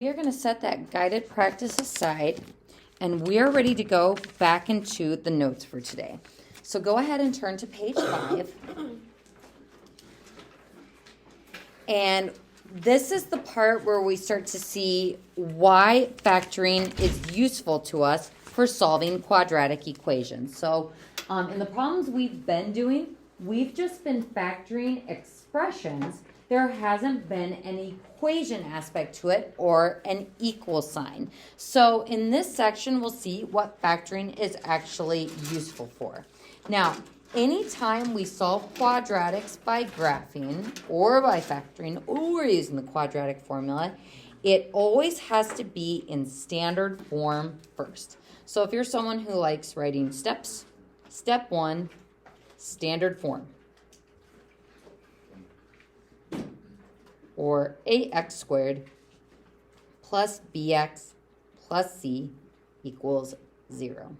We are going to set that guided practice aside, and we are ready to go back into the notes for today. So go ahead and turn to page 5. And this is the part where we start to see why factoring is useful to us for solving quadratic equations. So in the problems we've been doing, we've just been factoring expressions. There hasn't been an equation aspect to it or an equal sign. So in this section, we'll see what factoring is actually useful for. Now, anytime we solve quadratics by graphing or by factoring or using the quadratic formula, it always has to be in standard form first. So if you're someone who likes writing steps, step 1, standard form. Or ax squared plus bx plus c equals 0.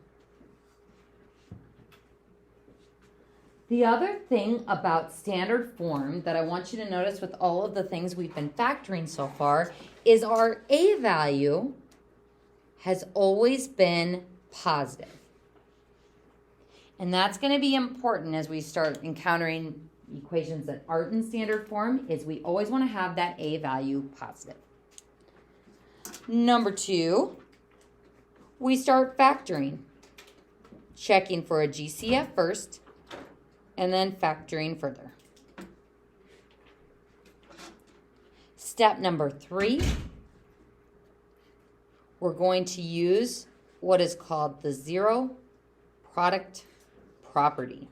The other thing about standard form that I want you to notice with all of the things we've been factoring so far is our a value has always been positive. And that's going to be important as we start encountering equations that aren't in standard form, is we always want to have that a value positive. Number 2, we start factoring, checking for a GCF first, and then factoring further. Step number 3, we're going to use what is called the zero product property.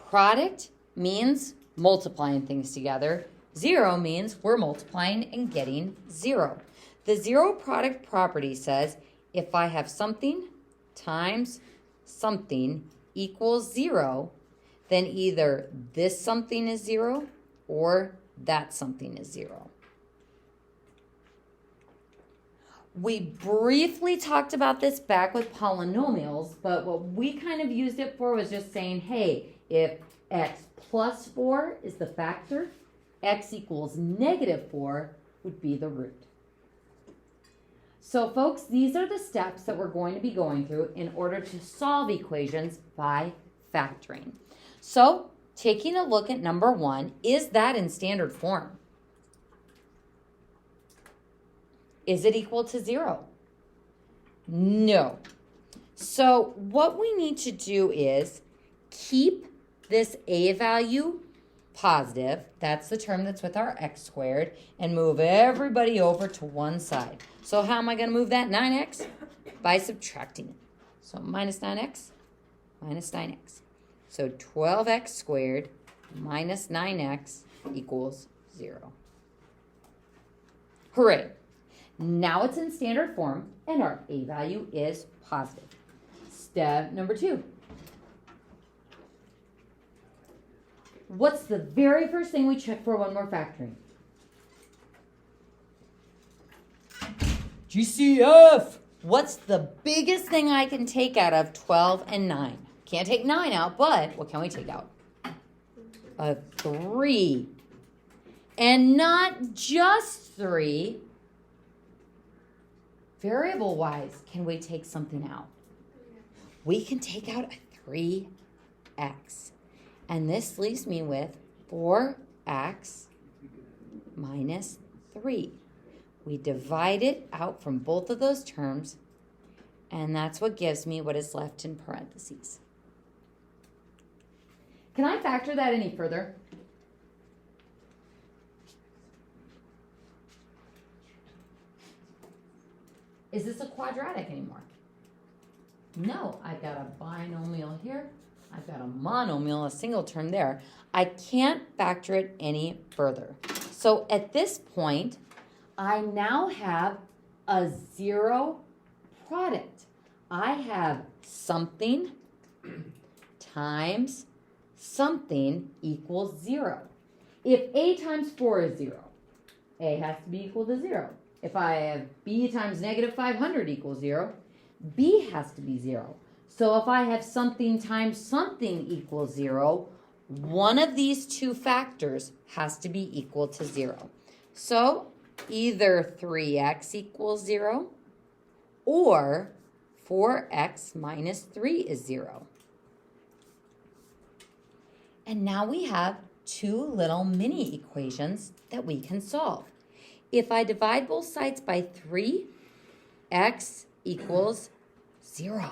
Product means multiplying things together. 0 means we're multiplying and getting 0. The zero product property says if I have something times something equals 0, then either this something is 0 or that something is 0. We briefly talked about this back with polynomials, but what we kind of used it for was just saying, hey, if x plus 4 is the factor, x equals negative 4 would be the root. So folks, these are the steps that we're going to be going through in order to solve equations by factoring. So taking a look at number 1, is that in standard form? Is it equal to 0? No. So what we need to do is keep this a value positive, that's the term that's with our x squared, and move everybody over to one side. So how am I going to move that 9x? By subtracting it. So minus 9x, minus 9x. So 12x squared minus 9x equals 0. Hooray! Now it's in standard form, and our a value is positive. Step number 2. What's the very first thing we check for when we're factoring? GCF! What's the biggest thing I can take out of 12 and 9? Can't take 9 out, but what can we take out? A 3. And not just 3. Variable-wise, can we take something out? We can take out a 3x. And this leaves me with 4x minus 3. We divide it out from both of those terms, and that's what gives me what is left in parentheses. Can I factor that any further? Is this a quadratic anymore? No, I've got a binomial here. I've got a monomial, a single term there. I can't factor it any further. So at this point, I now have a zero product. I have something times something equals 0. If a times 4 is 0, a has to be equal to 0. If I have b times negative 500 equals 0, b has to be 0. So if I have something times something equals 0, one of these two factors has to be equal to 0. So either 3x equals 0 or 4x minus 3 is 0. And now we have two little mini equations that we can solve. If I divide both sides by 3, x equals 0.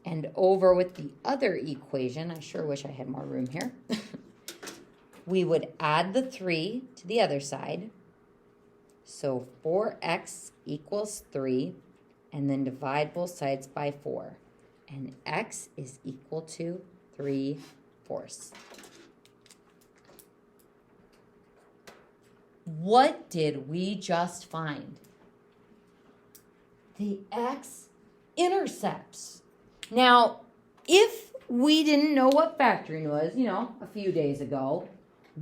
And over with the other equation, I sure wish I had more room here. We would add the 3 to the other side. So 4x equals 3, and then divide both sides by 4. And x is equal to 3/4. What did we just find? The x-intercepts. Now, if we didn't know what factoring was, a few days ago,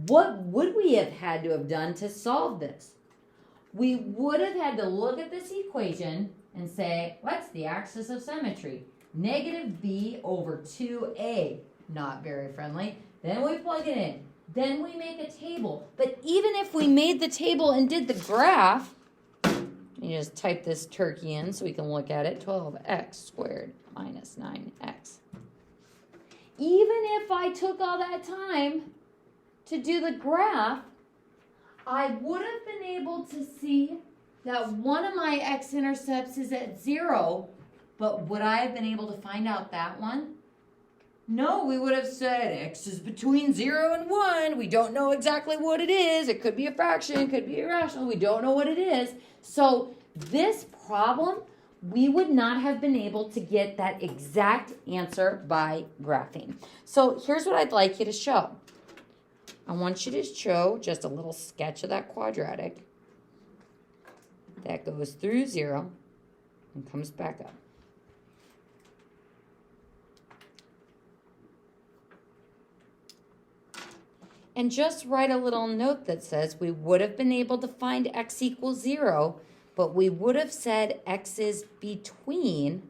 what would we have had to have done to solve this? We would have had to look at this equation and say, what's the axis of symmetry? Negative b over 2a. Not very friendly. Then we plug it in. Then we make a table. But even if we made the table and did the graph, you just type this turkey in so we can look at it. 12x squared minus 9x. Even if I took all that time to do the graph, I would have been able to see that one of my x-intercepts is at 0, but would I have been able to find out that one? No, we would have said x is between 0 and 1. We don't know exactly what it is. It could be a fraction, it could be irrational. We don't know what it is. So this problem, we would not have been able to get that exact answer by graphing. So here's what I'd like you to show. I want you to show just a little sketch of that quadratic that goes through 0 and comes back up. And just write a little note that says we would have been able to find x equals 0, but we would have said x is between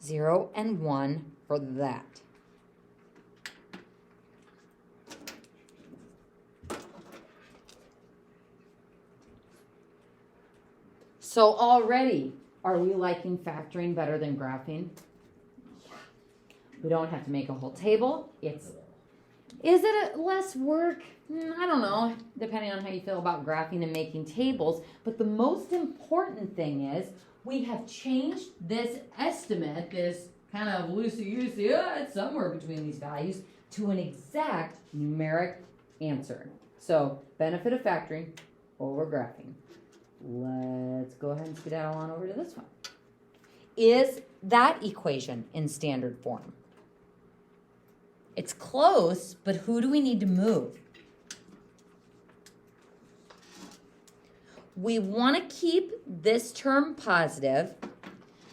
0 and 1 for that. So already, are we liking factoring better than graphing? Yeah. We don't have to make a whole table. Is it less work? I don't know, depending on how you feel about graphing and making tables. But the most important thing is we have changed this estimate, this kind of loosey-goosey, it's somewhere between these values, to an exact numeric answer. So benefit of factoring over graphing. Let's go ahead and skedaddle on over to this one. Is that equation in standard form? It's close, but who do we need to move? We want to keep this term positive,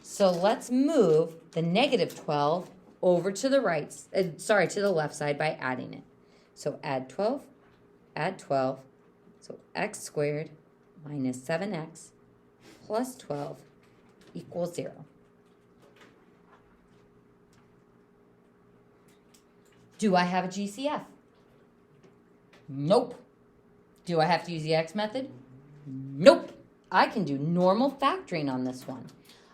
so let's move the negative 12 over to the to the left side by adding it. So add 12, so x squared minus 7x plus 12 equals 0. Do I have a GCF? Nope. Do I have to use the X method? Nope. I can do normal factoring on this one.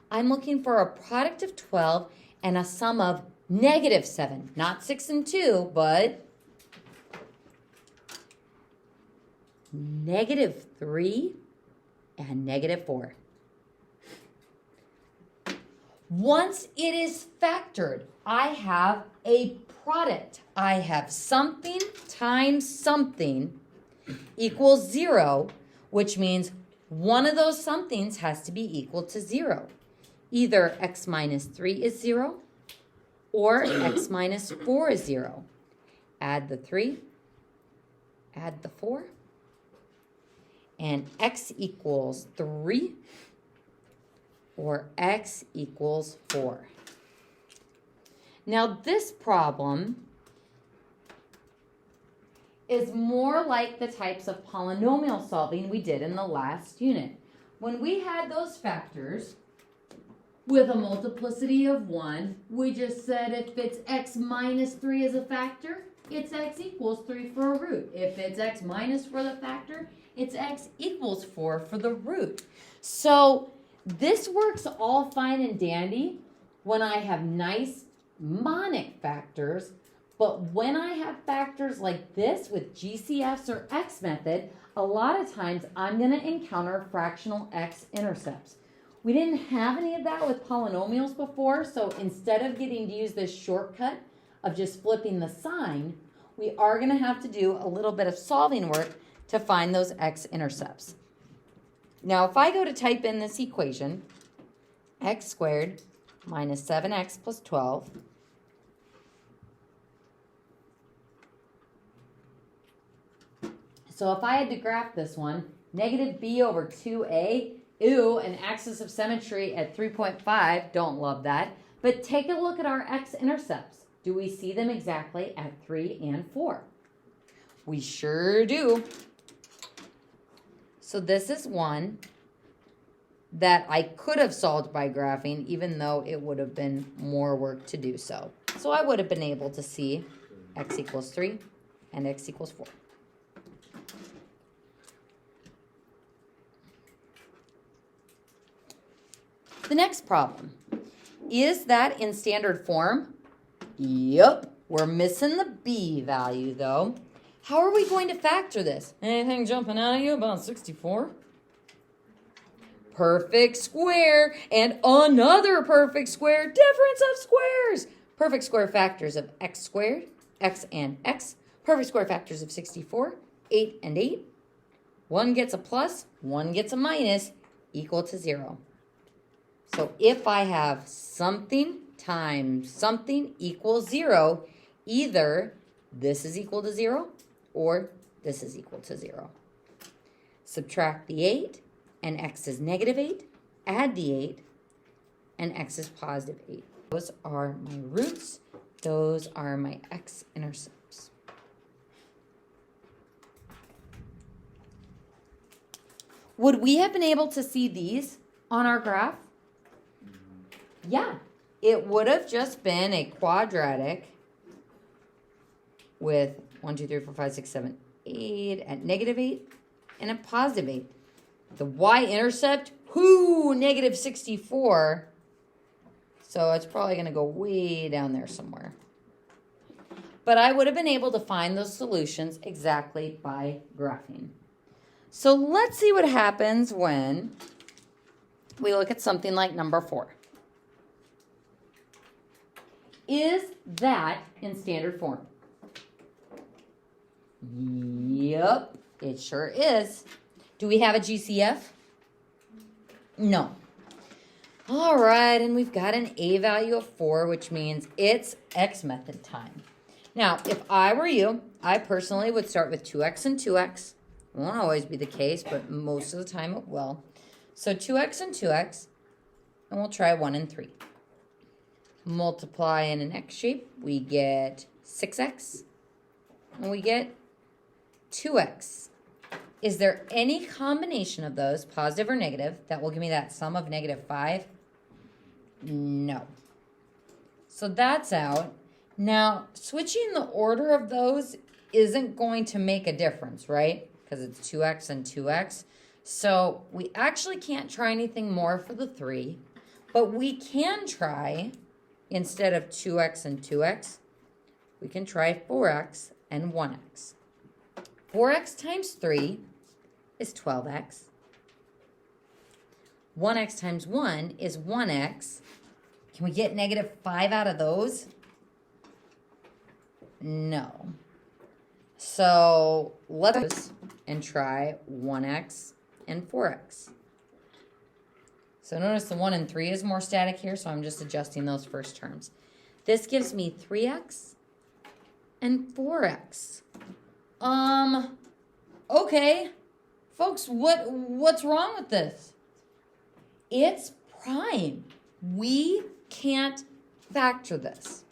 I'm looking for a product of 12 and a sum of negative 7. Not 6 and 2, but negative 3 and negative 4. Once it is factored, I have a product. I have something times something equals 0, which means one of those somethings has to be equal to 0. Either x minus 3 is 0 or x minus 4 is 0. Add the 3, add the 4, and x equals 3 or x equals 4. Now this problem is more like the types of polynomial solving we did in the last unit. When we had those factors, with a multiplicity of 1. We just said if it's x minus 3 as a factor, it's x equals 3 for a root. If it's x minus for the factor, it's x equals 4 for the root. So this works all fine and dandy when I have nice monic factors, but when I have factors like this with GCFs or X method, a lot of times I'm going to encounter fractional X intercepts. We didn't have any of that with polynomials before, so instead of getting to use this shortcut of just flipping the sign, we are going to have to do a little bit of solving work to find those X intercepts. Now, if I go to type in this equation, x squared minus 7x plus 12, so if I had to graph this one, negative b over 2a, ew, an axis of symmetry at 3.5, don't love that. But take a look at our x-intercepts. Do we see them exactly at 3 and 4? We sure do. So this is one that I could have solved by graphing, even though it would have been more work to do so. So I would have been able to see x equals 3 and x equals 4. The next problem, is that in standard form? Yep, we're missing the b value though. How are we going to factor this? Anything jumping out at you about 64? Perfect square and another perfect square, difference of squares. Perfect square factors of x squared, x and x. Perfect square factors of 64, 8 and 8. One gets a plus, one gets a minus, equal to 0. So if I have something times something equals 0, either this is equal to 0 or this is equal to 0. Subtract the 8 and x is negative 8. Add the 8 and x is positive 8. Those are my roots. Those are my x-intercepts. Would we have been able to see these on our graph? Yeah, it would have just been a quadratic with 1, 2, 3, 4, 5, 6, 7, 8 at negative 8 and a positive 8. The y-intercept, negative 64. So it's probably going to go way down there somewhere. But I would have been able to find those solutions exactly by graphing. So let's see what happens when we look at something like number 4. Is that in standard form? Yep, it sure is. Do we have a GCF? No. All right, and we've got an A value of 4, which means it's X method time. Now, if I were you, I personally would start with 2x and 2x. It won't always be the case, but most of the time it will. So 2x and 2x, and we'll try 1 and 3. Multiply in an X shape, we get 6x, and we get 2x. Is there any combination of those, positive or negative, that will give me that sum of negative 5? No. So that's out. Now, switching the order of those isn't going to make a difference, right? Because it's 2x and 2x. So we actually can't try anything more for the 3, but we can try, instead of 2x and 2x, we can try 4x and 1x. 4x times 3 is 12x. 1x times 1 is 1x. Can we get negative 5 out of those? No. So let's and try 1x and 4x. So notice the 1 and 3 is more static here, so I'm just adjusting those first terms. This gives me 3x and 4x. Okay. Folks, what's wrong with this? It's prime. We can't factor this.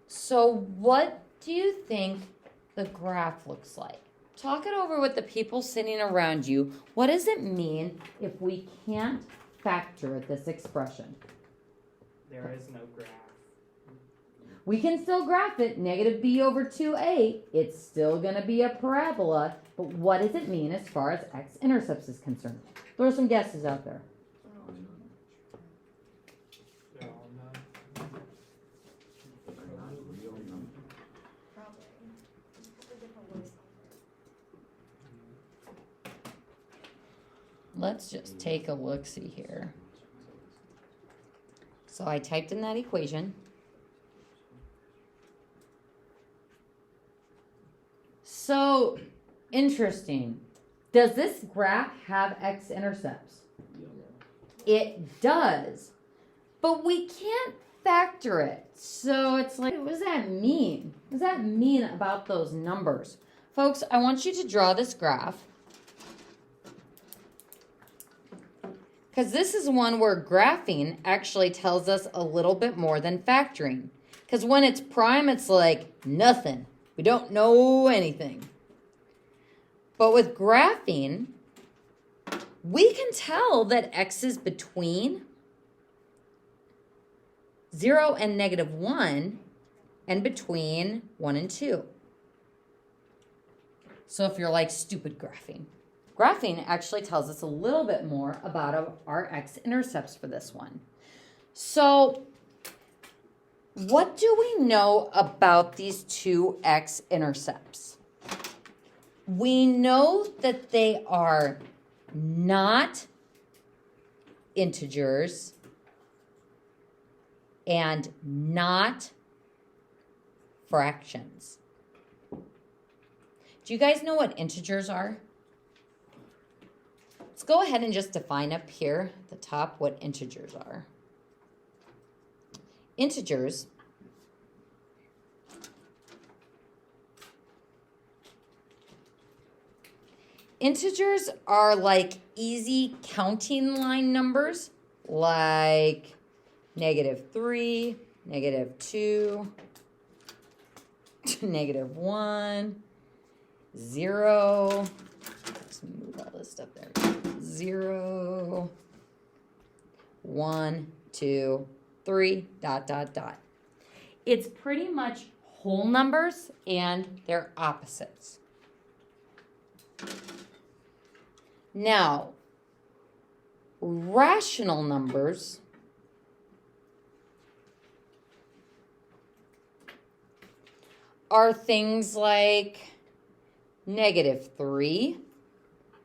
So what do you think the graph looks like? talk it over with the people sitting around you. What does it mean if we can't factor this expression? There is no graph. We can still graph it, negative b over 2a. It's still going to be a parabola. But what does it mean as far as x-intercepts is concerned? Throw some guesses out there. They're all none. Let's just take a look-see here. So I typed in that equation. So, interesting. Does this graph have x-intercepts? It does. But we can't factor it. So it's like, what does that mean? What does that mean about those numbers? Folks, I want you to draw this graph. Because this is one where graphing actually tells us a little bit more than factoring. Because when it's prime, it's like nothing. We don't know anything. But with graphing, we can tell that x is between 0 and negative 1 and between 1 and 2. So if you're like stupid graphing. Graphing actually tells us a little bit more about our x-intercepts for this one. So what do we know about these two x-intercepts? We know that they are not integers and not fractions. Do you guys know what integers are? Let's go ahead and just define up here at the top what integers are. Integers are like easy counting line numbers, like -3, -2, -1, 0. Let's move all this stuff there. 0, 1, 2, 3, ... It's pretty much whole numbers and their opposites. Now, rational numbers are things like -3,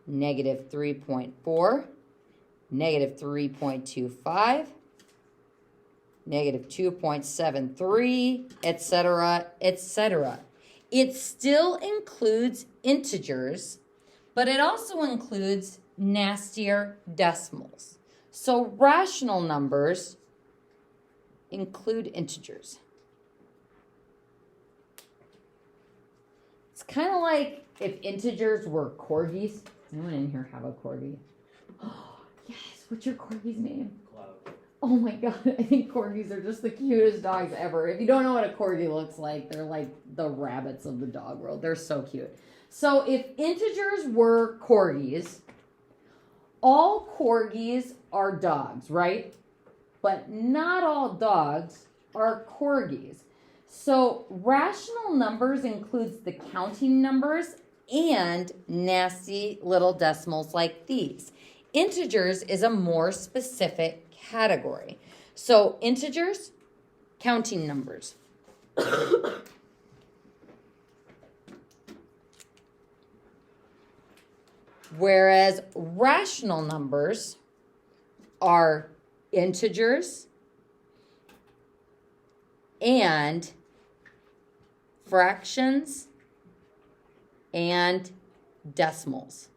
-3.4, -3.25, -2.73, etc., etc. It still includes integers, but it also includes nastier decimals. So rational numbers include integers. It's kind of like if integers were corgis. Does anyone in here have a corgi? Oh, yes. What's your corgi's name? Cloud. Oh my god, I think corgis are just the cutest dogs ever. If you don't know what a corgi looks like, they're like the rabbits of the dog world. They're so cute. So if integers were corgis, all corgis are dogs, right? But not all dogs are corgis. So rational numbers includes the counting numbers and nasty little decimals like these. Integers is a more specific category. So integers, counting numbers. Whereas rational numbers are integers and fractions and decimals.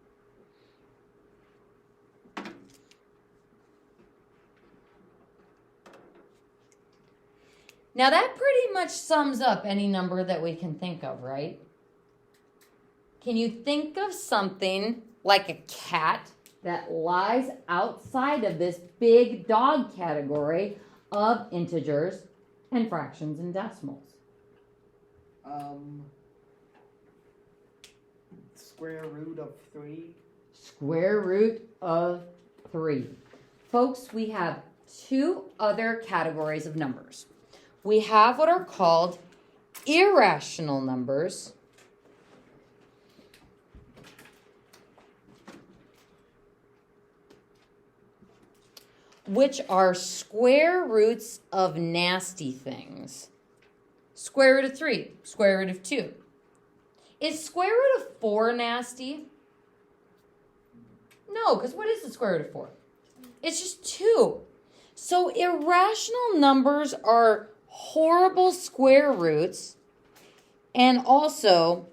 Now that pretty much sums up any number that we can think of, right? Can you think of something like a cat that lies outside of this big dog category of integers and fractions and decimals? Square root of 3. Square root of 3. Folks, we have two other categories of numbers. We have what are called irrational numbers, which are square roots of nasty things. Square root of 3, square root of 2. Is square root of 4 nasty? No, because what is the square root of 4? It's just 2. So irrational numbers are horrible square roots, and also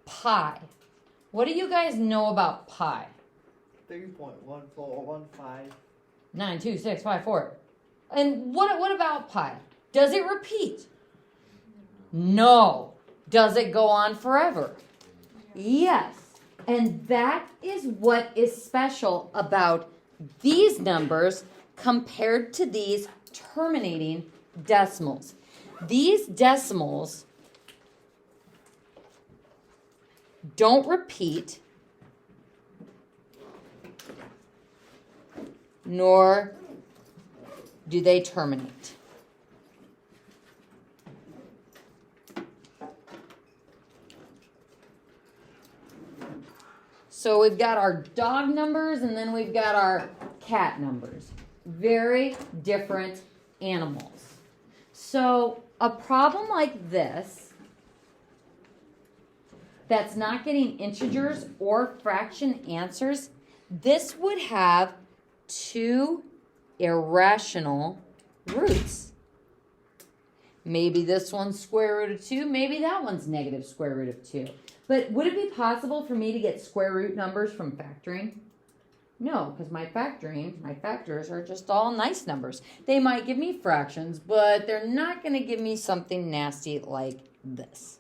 pi. What do you guys know about pi? 3.1415. 9, 2, 6, 5, 4. And what about pi? Does it repeat? No. Does it go on forever? Yes. And that is what is special about these numbers compared to these terminating decimals. These decimals don't repeat, nor do they terminate. So we've got our dog numbers and then we've got our cat numbers. Very different animals. So a problem like this that's not getting integers or fraction answers, this would have two irrational roots. Maybe this one's square root of 2, maybe that one's negative square root of 2. But would it be possible for me to get square root numbers from factoring? No, because my factors are just all nice numbers. They might give me fractions, but they're not going to give me something nasty like this.